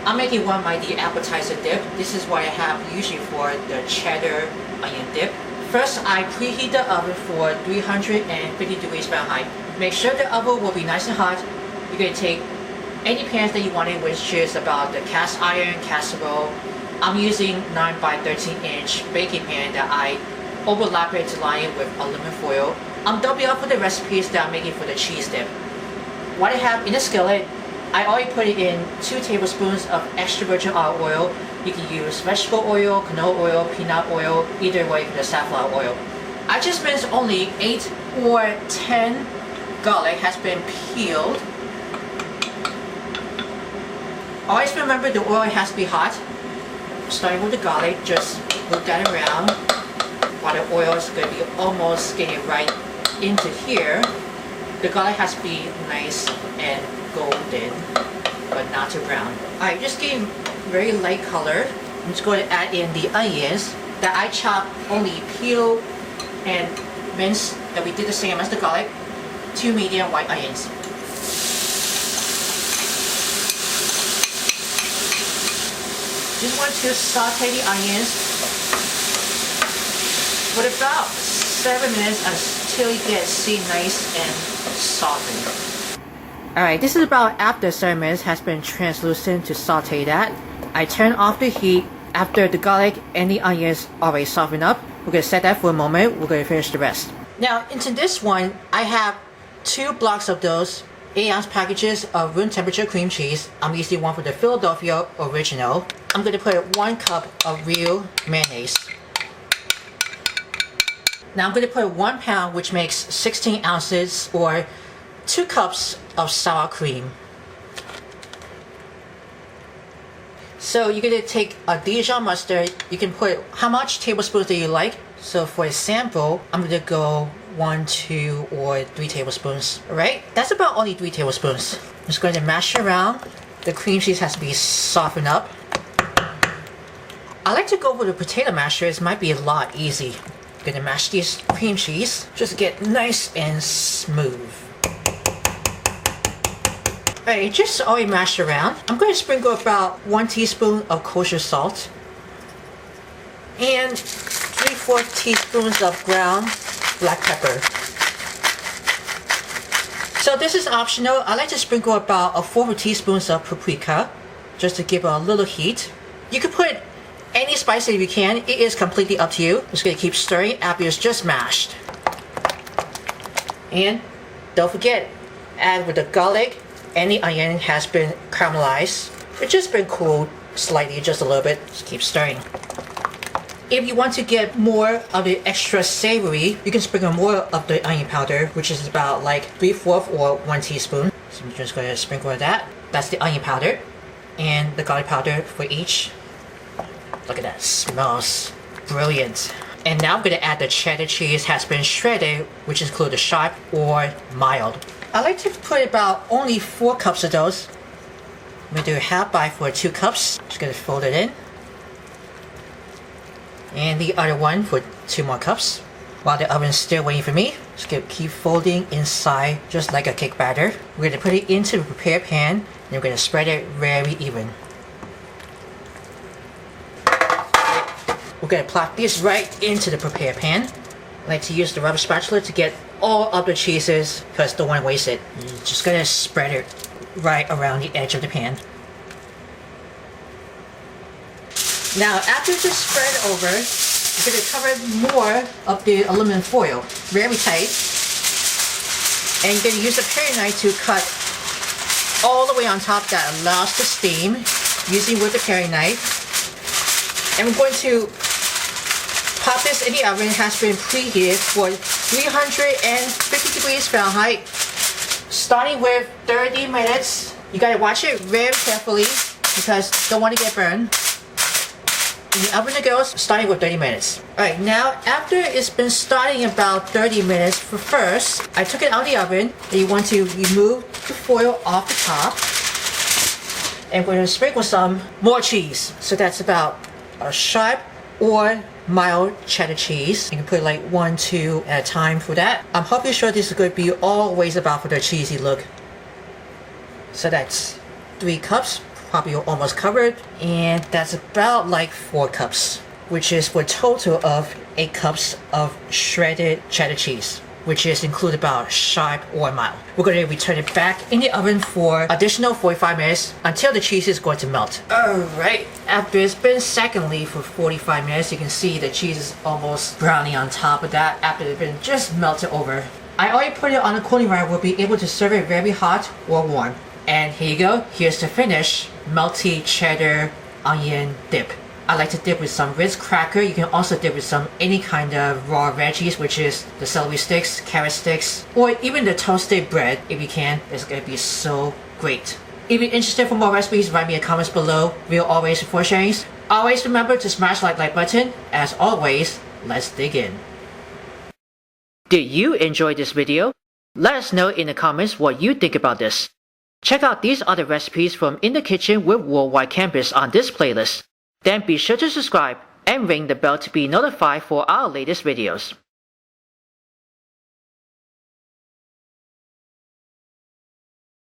I'm making one by the appetizer dip. This is what I have usually for the cheddar onion dip. First, I preheat the oven for 350 degrees Fahrenheit. Make sure the oven will be nice and hot. You're going to take any pans that you want in, which is about the cast iron, casserole. I'm using 9 by 13 inch baking pan that I overlap it to line it with aluminum foil. I'm doubling up for the recipes that I'm making for the cheese dip. What I have in the skillet, I already put it in 2 tablespoons of extra virgin olive oil. You can use vegetable oil, canola oil, peanut oil, either way for the safflower oil. I just minced only 8 or 10 garlic has been peeled. Always remember the oil has to be hot. Starting with the garlic, just move that around while the oil is going to be almost getting right into here. The garlic has to be nice and golden, but not too brown. Alright, just getting very light color. I'm just going to add in the onions that I chopped, only peel and mince, that we did the same as the garlic. 2 medium white onions. Just want to saute the onions for about 7 minutes until you get see nice and softened. Alright, this is about after 7 minutes has been translucent to saute that. I turn off the heat after the garlic and the onions already softened up. We're going to set that for a moment. We're going to finish the rest. Now into this one, I have 2 blocks of those 8-ounce packages of room temperature cream cheese. I'm using one for the Philadelphia original. I'm going to put 1 cup of Real Mayonnaise. Now I'm going to put 1 pound, which makes 16 ounces, or 2 cups of sour cream. So you're going to take a Dijon Mustard. You can put how much tablespoons that you like. So for example, I'm going to go 1, 2, or 3 tablespoons. Alright, that's about only 3 tablespoons. I'm just going to mash around. The cream cheese has to be softened up. I like to go with the potato masher. It might be a lot easy. I'm going to mash this cream cheese just to get nice and smooth. Alright, just already mashed around. I'm going to sprinkle about 1 teaspoon of kosher salt and 3/4 teaspoons of ground black pepper. So this is optional. I like to sprinkle about 1/4 teaspoons of paprika just to give it a little heat. You can put any spice if you can. It is completely up to you. I'm just going to keep stirring after it's just mashed. And don't forget, add with the garlic and the onion has been caramelized. It's just been cooled slightly, just a little bit. Just keep stirring. If you want to get more of the extra savory, you can sprinkle more of the onion powder, which is about like 3/4 or 1 teaspoon. So I'm just going to sprinkle that. That's the onion powder. And the garlic powder for each. Look at that, smells brilliant. And now I'm going to add the cheddar cheese has been shredded, which includes the sharp or mild. I like to put about only 4 cups of those. I'm going to do half by for 2 cups. Just going to fold it in. And the other one for 2 more cups. While the oven is still waiting for me, just going to keep folding inside just like a cake batter. We're going to put it into the prepared pan and we're going to spread it very even. We're going to plop this right into the prepared pan. I like to use the rubber spatula to get all of the cheeses because don't want to waste it. You're just going to spread it right around the edge of the pan. Now after it's spread over, you're going to cover more of the aluminum foil very tight. And you're going to use a paring knife to cut all the way on top that allows to steam using with the paring knife. And we're going to pop this in the oven. It has been preheated for 350 degrees Fahrenheit, starting with 30 minutes. You gotta watch it very carefully because don't want to get burned. In the oven it goes, starting with 30 minutes. Alright, now after it's been starting about 30 minutes, first, I took it out of the oven and you want to remove the foil off the top. And we're going to sprinkle some more cheese. So that's about a sharp or mild cheddar cheese. You can put like 1, 2 at a time for that. I'm hoping sure this is going to be always about for the cheesy look. So that's 3 cups probably almost covered. And that's about like 4 cups, which is for a total of 8 cups of shredded cheddar cheese, which is included about sharp or mild. We're going to return it back in the oven for additional 45 minutes until the cheese is going to melt. Alright, after it's been secondly for 45 minutes, you can see the cheese is almost browning on top of that after it's been just melted over. I already put it on a cooling rack. We'll be able to serve it very hot or warm. And here you go, here's the finish, melty cheddar onion dip. I like to dip with some Ritz cracker. You can also dip with some any kind of raw veggies, which is the celery sticks, carrot sticks, or even the toasted bread if you can. It's going to be so great. If you're interested for more recipes, write me in the comments below. Real always for sharing. Always remember to smash the like button. As always, let's dig in. Did you enjoy this video? Let us know in the comments what you think about this. Check out these other recipes from In the Kitchen with Worldwide Campus on this playlist. Then be sure to subscribe and ring the bell to be notified for our latest videos.